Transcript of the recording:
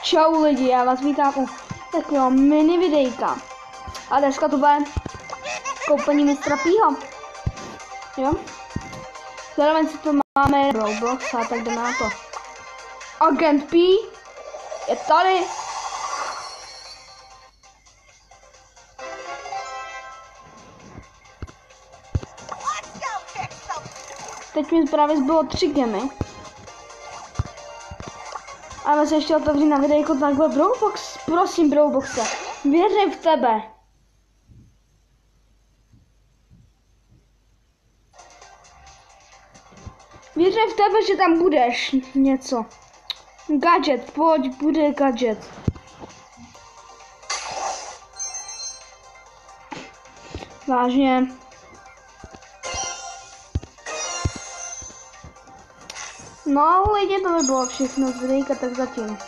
Čau lidi, já vás vítám u takového mini videjka. A dneska to bude koupení mistra Pího. Jo? Zároveň si to máme Roblox a tak jdeme na to. Agent P je tady. Teď mi právě zbylo 3 gemy. A já se ještě otevřít na videjko takhle Brawlbox. Prosím Brawlboxe, věřím v tebe. Věřím v tebe, že tam budeš něco. Gadget, pojď, bude gadget. Vážně. No lidi, to by bylo všechno z videjka, tak zatím.